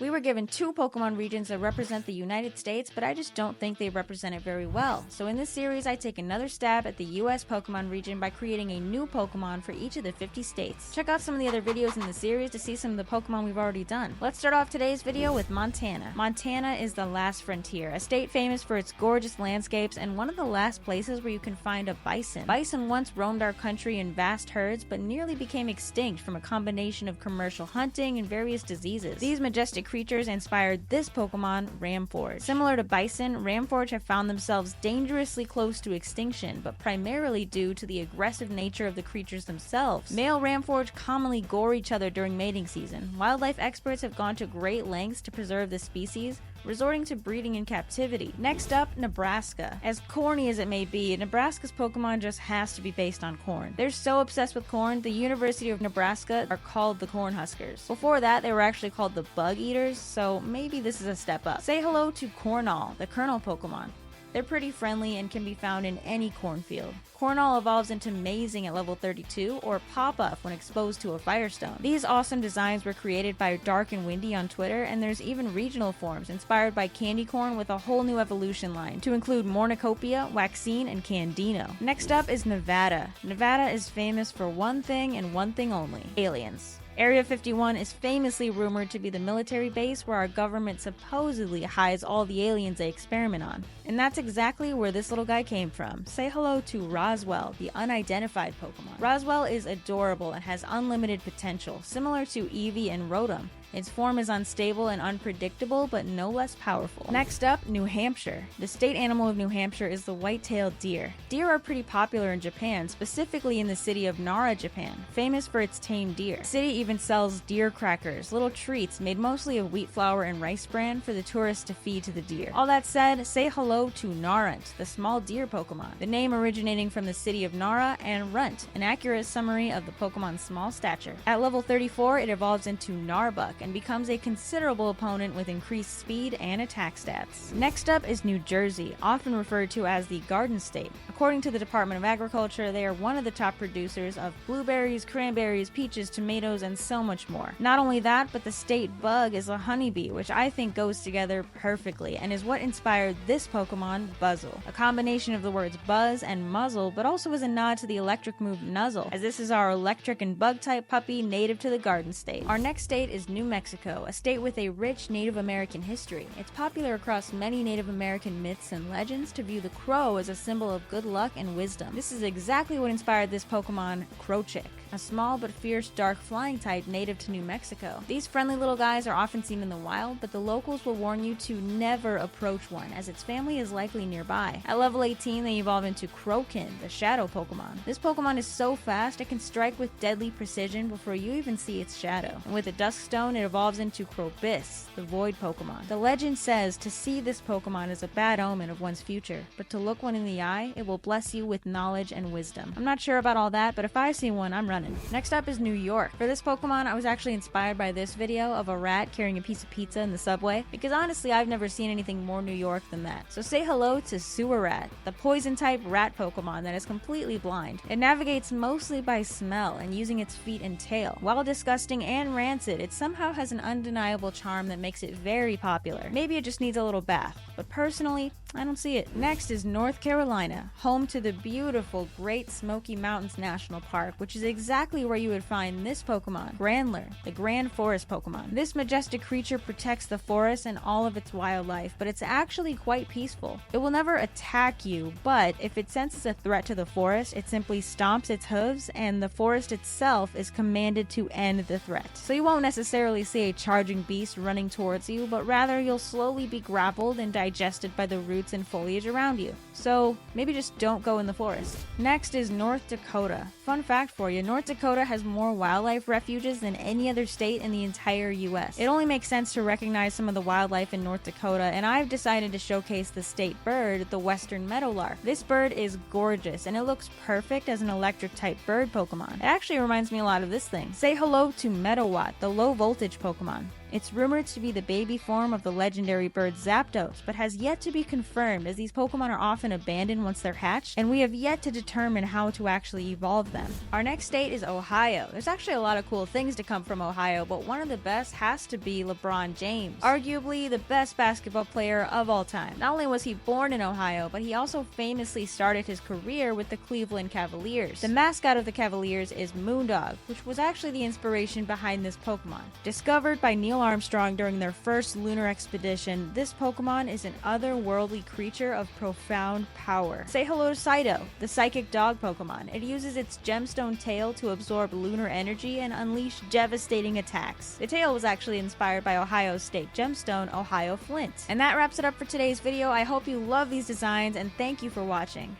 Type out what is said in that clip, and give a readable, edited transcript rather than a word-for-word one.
We were given two Pokemon regions that represent the United States, but I just don't think they represent it very well. So in this series, I take another stab at the US Pokemon region by creating a new Pokemon for each of the 50 states. Check out some of the other videos in the series to see some of the Pokemon we've already done. Let's start off today's video with Montana. Montana is the last frontier, a state famous for its gorgeous landscapes and one of the last places where you can find a bison. Bison once roamed our country in vast herds, but nearly became extinct from a combination of commercial hunting and various diseases. These majestic creatures inspired this Pokemon, Ramforge. Similar to bison, Ramforge have found themselves dangerously close to extinction, but primarily due to the aggressive nature of the creatures themselves. Male Ramforge commonly gore each other during mating season. Wildlife experts have gone to great lengths to preserve the species, resorting to breeding in captivity. Next up, Nebraska. As corny as it may be, Nebraska's Pokemon just has to be based on corn. They're so obsessed with corn, the University of Nebraska are called the Cornhuskers. Before that, they were actually called the Bug Eaters, so maybe this is a step up. Say hello to Cornall, the Kernel Pokemon. They're pretty friendly and can be found in any cornfield. Cornall evolves into Mazing at level 32 or Pop-Up when exposed to a Firestone. These awesome designs were created by Dark and Windy on Twitter, and there's even regional forms inspired by Candy Corn with a whole new evolution line to include Mornicopia, Waxine, and Candino. Next up is Nevada. Nevada is famous for one thing and one thing only: aliens. Area 51 is famously rumored to be the military base where our government supposedly hides all the aliens they experiment on. And that's exactly where this little guy came from. Say hello to Roswell, the unidentified Pokemon. Roswell is adorable and has unlimited potential, similar to Eevee and Rotom. Its form is unstable and unpredictable, but no less powerful. Next up, New Hampshire. The state animal of New Hampshire is the white-tailed deer. Deer are pretty popular in Japan, specifically in the city of Nara, Japan, famous for its tame deer. The city even sells deer crackers, little treats made mostly of wheat flour and rice bran for the tourists to feed to the deer. All that said, say hello to Narunt, the small deer Pokemon. The name originating from the city of Nara, and Runt, an accurate summary of the Pokemon's small stature. At level 34, it evolves into Narbuck and becomes a considerable opponent with increased speed and attack stats. Next up is New Jersey, often referred to as the Garden State. According to the Department of Agriculture, they are one of the top producers of blueberries, cranberries, peaches, tomatoes, and so much more. Not only that, but the state bug is a honeybee, which I think goes together perfectly and is what inspired this Pokemon, Buzzle. A combination of the words buzz and muzzle, but also is a nod to the electric move Nuzzle, as this is our electric and bug type puppy native to the Garden State. Our next state is New Mexico, a state with a rich Native American history. It's popular across many Native American myths and legends to view the crow as a symbol of good luck and wisdom. This is exactly what inspired this Pokemon, Crowchick, a small but fierce dark flying type native to New Mexico. These friendly little guys are often seen in the wild, but the locals will warn you to never approach one, as its family is likely nearby. At level 18, they evolve into Crowkin, the shadow Pokemon. This Pokemon is so fast it can strike with deadly precision before you even see its shadow. And with a Dusk Stone, it evolves into Crobiss, the void Pokemon. The legend says to see this Pokemon is a bad omen of one's future, but to look one in the eye, it will bless you with knowledge and wisdom. I'm not sure about all that, but if I see one, I'm running. Next up is New York. For this Pokemon, I was actually inspired by this video of a rat carrying a piece of pizza in the subway, because honestly, I've never seen anything more New York than that. So say hello to Sewer Rat, the poison-type rat Pokemon that is completely blind. It navigates mostly by smell and using its feet and tail. While disgusting and rancid, it somehow has an undeniable charm that makes it very popular. Maybe it just needs a little bath, but personally, I don't see it. Next is North Carolina, home to the beautiful Great Smoky Mountains National Park, which is exactly where you would find this Pokemon, Grandler, the Grand Forest Pokemon. This majestic creature protects the forest and all of its wildlife, but it's actually quite peaceful. It will never attack you, but if it senses a threat to the forest, it simply stomps its hooves and the forest itself is commanded to end the threat. So you won't necessarily see a charging beast running towards you, but rather you'll slowly be grappled and digested by the roots and foliage around you. So maybe just don't go in the forest. Next is North Dakota. Fun fact for you, North Dakota has more wildlife refuges than any other state in the entire US. It only makes sense to recognize some of the wildlife in North Dakota, and I've decided to showcase the state bird, the western meadowlark. This bird is gorgeous, and it looks perfect as an electric type bird Pokemon. It actually reminds me a lot of this thing. Say hello to Meadowwatt, the low voltage Pokemon. It's rumored to be the baby form of the legendary bird Zapdos, but has yet to be confirmed as these Pokemon are often abandoned once they're hatched, and we have yet to determine how to actually evolve them. Our next state is Ohio. There's actually a lot of cool things to come from Ohio, but one of the best has to be LeBron James, arguably the best basketball player of all time. Not only was he born in Ohio, but he also famously started his career with the Cleveland Cavaliers. The mascot of the Cavaliers is Moondog, which was actually the inspiration behind this Pokemon. Discovered by Neil Armstrong during their first lunar expedition, this Pokemon is an otherworldly creature of profound power. Say hello to Cydo, the psychic dog Pokemon. It uses its gemstone tail to absorb lunar energy and unleash devastating attacks. The tail was actually inspired by Ohio's state gemstone, Ohio Flint. And that wraps it up for today's video. I hope you love these designs and thank you for watching.